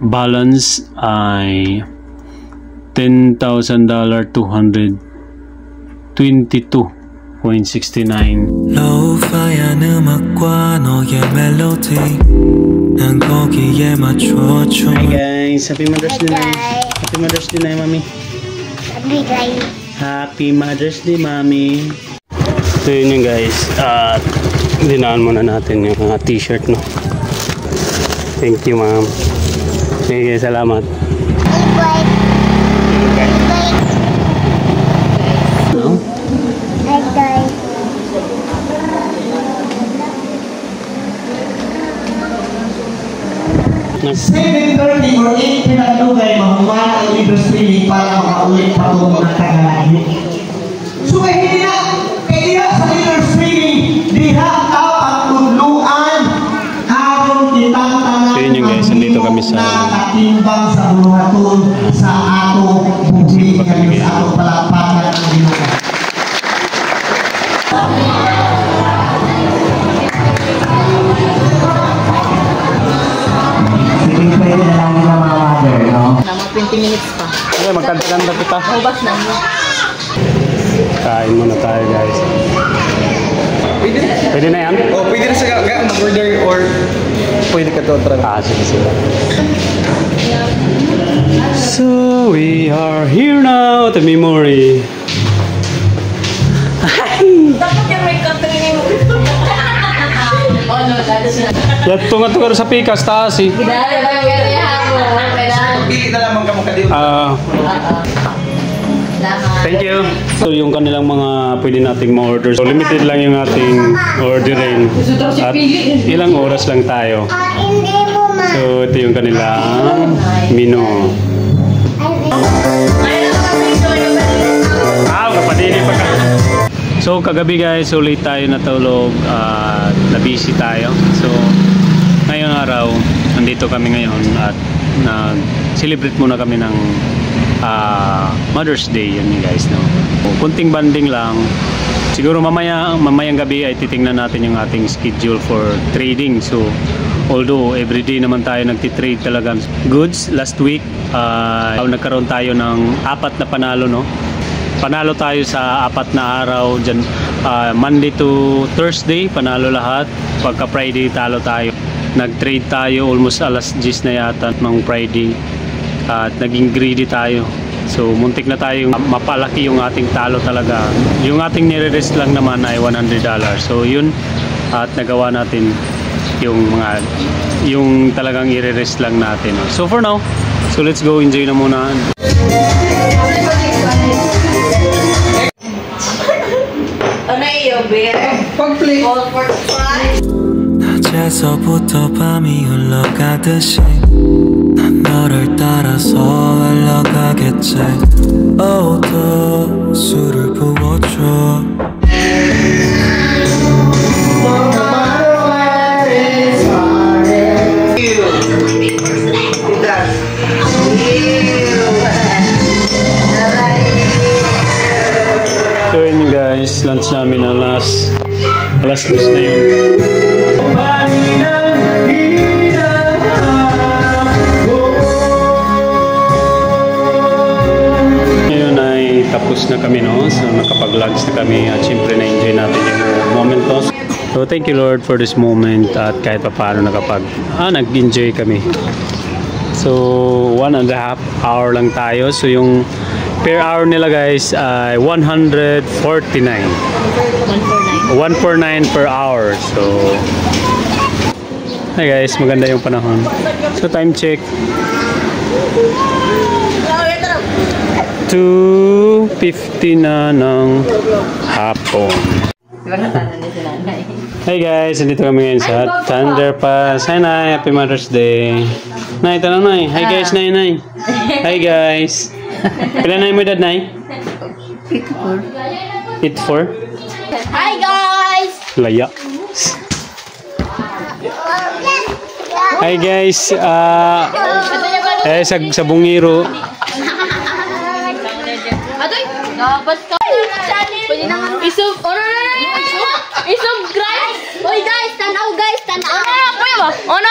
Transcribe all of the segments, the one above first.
balance ay $10,000 222.69. 로우파이한 음악과 너의 멜로디 난 거기에 맞춰 춤. Hi guys, happy Mother's Day. Happy Mother's Day na Mami. Happy Mother's Day Mami. So yun yung guys, at dinaan muna natin yung t-shirt, no. Thank you ma'am. Sige, salamat. No? 7:30 or 8 pinakadugay mahuman ang leaders training para makaulit pa itong mga tagalagi. So hindi na, kaya sa leaders training, diha ka pagtudluan aron kitang tanan. So yun yung guys, nandito kami sa nakatimbang sa buhaton sa ato bubig kami sa ato palapatan ng Ginoo. Pwede na lang yung mga mother, no? Mga 20 minutes pa. Okay, magkanta-kanta kita. Ubas na mo. Kain muna tayo guys. Pwede na yan? Oh, pwede na siya mag-order or pwede ka to try. Sige, sige. So we are here now at the memory. Dapat yung may country mo. Oh no, dati siya. Yan, tunga-tunga sa pikas, taas eh. Gidala ba yung garihan mo? Pili na lamang ka mo kadito. Thank you. So yung kanilang mga pwede nating ma-order. So limited lang yung ating orderin. At ilang oras lang tayo. So ito yung kanilang menu. Kapadili pa ka. So kagabi guys, ulit tayo natulog at na-busy tayo. So ngayong araw, nandito kami ngayon at nag-celebrate muna kami ng Mother's Day, yun guys, no? Kunting banding lang. Siguro mamayang gabi ay titingnan natin yung ating schedule for trading. So although everyday naman tayo nagtitrade talagang goods, last week nagkaroon tayo ng 4 na panalo, no? Panalo tayo sa 4 na araw dyan, Monday to Thursday panalo lahat. Pagka Friday talo tayo. Nag-trade tayo almost alas 10 na yata ng Friday at naging greedy tayo. So muntik na tayo mapalaki yung ating talo talaga. Yung ating nire-risk lang naman ay $100. So yun, at nagawa natin yung talagang i-risk lang natin. So for now, so let's go, enjoy na muna. Ano iyo, beer? Pag-play. All for try? 낮에서부터 밤이 흘러가듯이 난 너를 따라서 흘러가겠지. Oh, 더 술을 부어줘. So yun guys, lunch namin alas 2 na yun. Ngayon ay tapos na kami, no? So nakapag-lunch na kami at syempre na-enjoy natin yung moment, no? So thank you Lord for this moment at kahit pa paano nag-enjoy kami. So 1.5 hour lang tayo. So yung per hour nila guys ay 149. 149 per hour. So hi guys, maganda yung panahon. So time check 2:50 na ng hapon. Hey guys, nandito kami ngayon sa Thunder Pass. Hi Nay, happy Mother's Day. Nay, tanong Nay. Hi guys, Nay. Hi guys. Kailan na yung edad, Nay? 84. 84? Hi guys! Laya. Hi guys. Sa Bungiro. Adoy! Dapat ka! Pwede na nga. Isub! Isub, guys! Uy guys, tanaw guys! Tanaw! Oh no!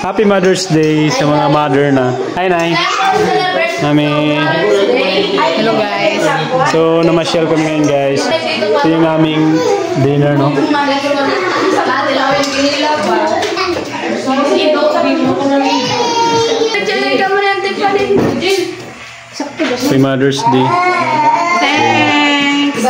Happy Mother's Day sa mga mother na. Hi, Nay. Mami. Hello guys. So, namasyal kami ngayon, guys. Ito yung aming dinner, no? Happy Mother's Day. Thanks.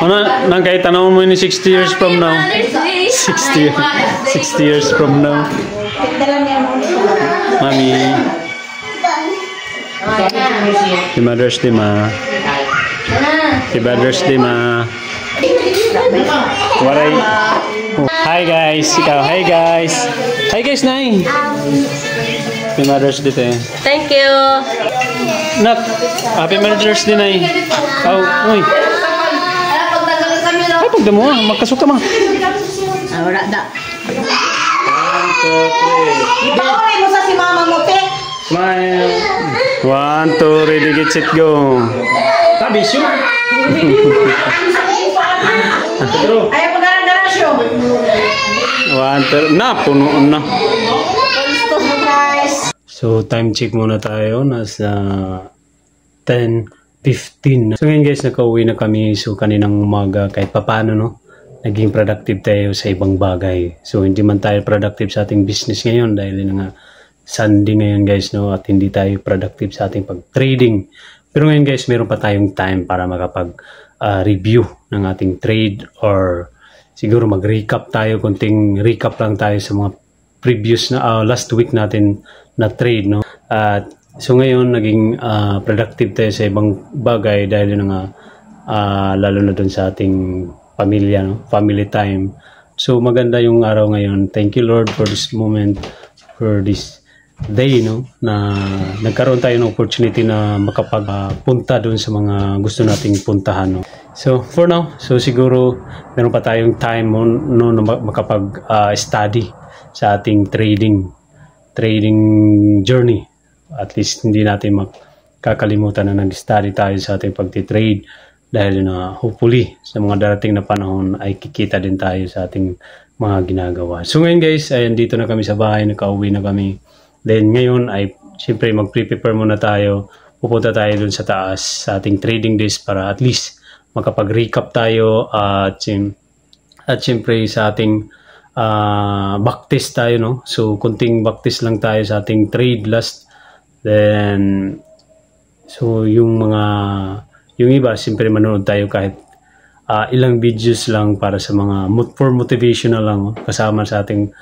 Ano, nang kahit tanong mo ni 60 years from now. 60 years from now. Mami. Happy Mother's Day, ma. Happy Mother's Day, ma. Waray. Hi, guys. Ikaw. Hi, guys. Hi, guys, Nay. Happy Mother's Day, te. Thank you. Nak, Happy Mother's Day, Nay. Oh, uy. Ay, pagdamo, magkasuka, ma. Wala da. Ipauwi mo sa si mama mo, te. Smile. 1, 2, ready, get set, go. Tabi, shoot. Ayaw pag-garang-garasyo. 1, 2, na, puno na. Guys. So, time check muna tayo. Nasa 10:15. So, ngayon guys, nakauwi na kami. So, kaninang umaga, kahit papano, no? Naging productive tayo sa ibang bagay. So, hindi man tayo productive sa ating business ngayon dahil yun nga, Sunday ngayon guys, no? At hindi tayo productive sa ating pag-trading. Pero ngayon guys, meron pa tayong time para makapag-review ng ating trade or siguro mag-recap tayo. Kunting recap lang tayo sa mga previous na last week natin na trade, no? At so ngayon naging productive tayo sa ibang bagay dahil yun nga lalo na dun sa ating pamilya, no? Family time. So maganda yung araw ngayon. Thank you Lord for this moment, for this day, no, na nagkaroon tayo ng opportunity na makapagpunta doon sa mga gusto nating puntahan, no. So for now, so siguro meron pa tayong time no na makapag-study sa ating trading journey. At least hindi natin makakalimutan na nag-study tayo sa ating pagti-trade dahil na hopefully sa mga darating na panahon ay kikita din tayo sa ating mga ginagawa. So ngayon guys, ayan, dito na kami sa bahay, nakauwi na kami. Then ngayon ay siyempre mag-prepare muna tayo. Pupunta tayo dun sa taas sa ating trading desk para at least makapag-recap tayo at siyempre sa ating backtest tayo, no? So kunting backtest lang tayo sa ating trade last. Then so yung iba siyempre manood tayo kahit ilang videos lang para sa mga for motivational lang, no? Kasama sa ating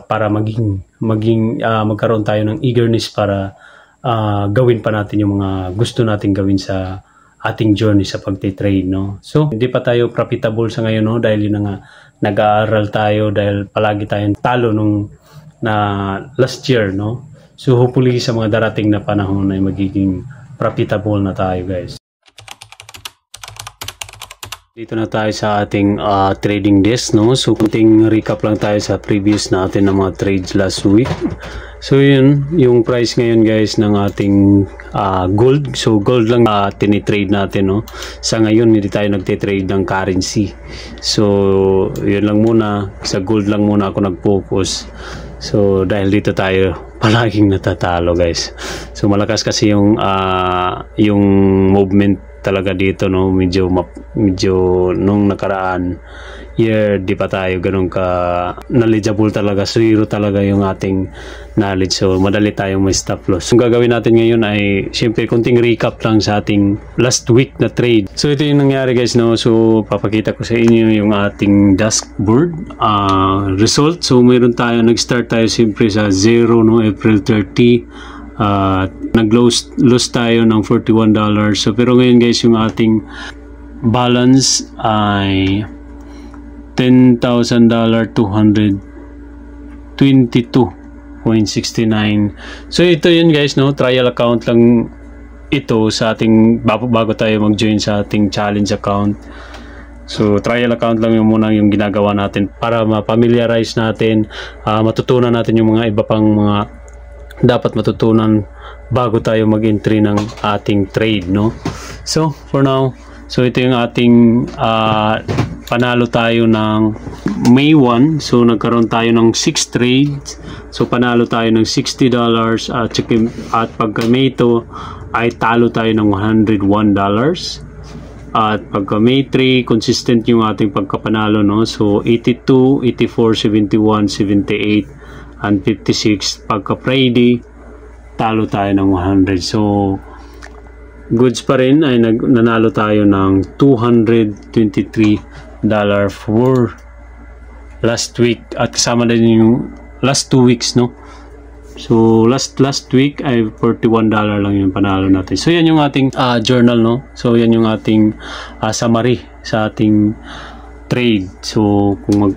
para magkaroon tayo ng eagerness para gawin pa natin yung mga gusto nating gawin sa ating journey sa pagtitrade, no? So, hindi pa tayo profitable sa ngayon, no? Dahil yun nga, nag-aaral tayo dahil palagi tayong talo nung last year, no? So, hopefully sa mga darating na panahon ay magiging profitable na tayo, guys. Dito na tayo sa ating trading desk, no? So, kunting recap lang tayo sa previous natin na mga trades last week. So, yun, yung price ngayon guys ng ating gold. So, gold lang tinitrade natin, no? Sa ngayon, hindi tayo nagtitrade ng currency. So, yun lang muna. Sa gold lang muna ako nag-focus. So, dahil dito tayo palaging natatalo guys. So, malakas kasi yung movement talaga dito, no? Medyo nung nakaraan year di pa tayo ganun ka knowledgeable talaga, zero talaga yung ating knowledge, so madali tayong may stop loss. Yung gagawin natin ngayon ay syempre kunting recap lang sa ating last week na trade. So ito yung nangyari guys, no? So papakita ko sa inyo yung ating dashboard result. So mayroon tayo, nag-start tayo syempre sa 0, no? April 30. Nag-loss tayo ng $41. So pero ngayon guys, yung ating balance ay $10,000 222.69. So ito yun guys, no? Trial account lang ito sa ating bago tayo mag-join sa ating challenge account. So trial account lang yung muna yung ginagawa natin para ma-familiarize natin, matutunan natin yung mga iba pang mga dapat matutunan bago tayo mag-entry ng ating trade, no? So for now, so ito yung ating panalo tayo ng May 1. So nagkaroon tayo ng 6 trades. So panalo tayo ng $60 at pagka May 2 ay talo tayo ng $101. At pagka May 3, consistent yung ating pagkapanalo, no? So 82, 84, 71, 78 and 56. Pagka Friday, talo tayo ng 100. So goods pa rin ay nanalo tayo ng $223 for last week, at kasama din yung last 2 weeks, no? So last week ay $41 lang yung panalo natin. So yan yung ating journal, no? So yan yung ating summary sa ating trade. So kung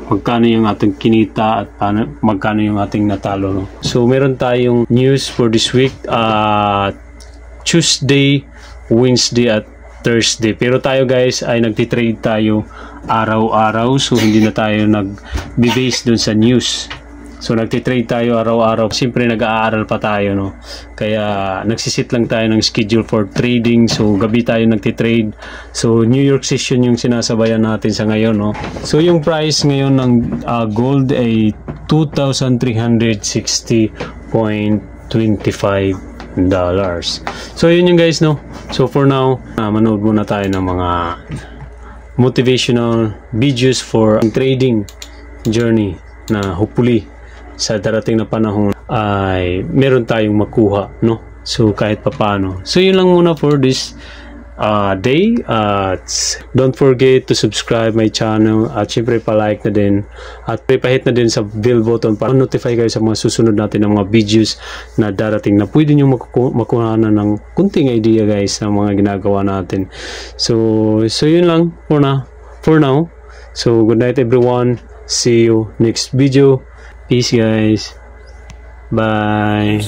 magkano yung ating kinita at magkano yung ating natalo, no? So meron tayong news for this week, Tuesday, Wednesday at Thursday. Pero tayo guys ay nagtitrade tayo araw-araw, so hindi na tayo nag-base dun sa news. So nagtitrade tayo araw-araw. Siyempre nag-aaral pa tayo, no? Kaya nagsisit lang tayo ng schedule for trading. So gabi tayo nagtitrade. So New York session yung sinasabayan natin sa ngayon, no? So yung price ngayon ng gold ay $2,360.25. So yun yung guys, no? So for now, manood muna tayo ng mga motivational videos for trading journey na hopefully sa darating na panahon ay meron tayong makuha, no? So kahit papano. So yun lang muna for this day. Don't forget to subscribe my channel at syempre pa-like na din at pahit na din sa bell button para notify kayo sa mga susunod natin ng mga videos na darating na pwede nyo makuha na ng kunting idea guys sa mga ginagawa natin. So yun lang for now. So good night everyone. See you next video. Peace guys. Bye.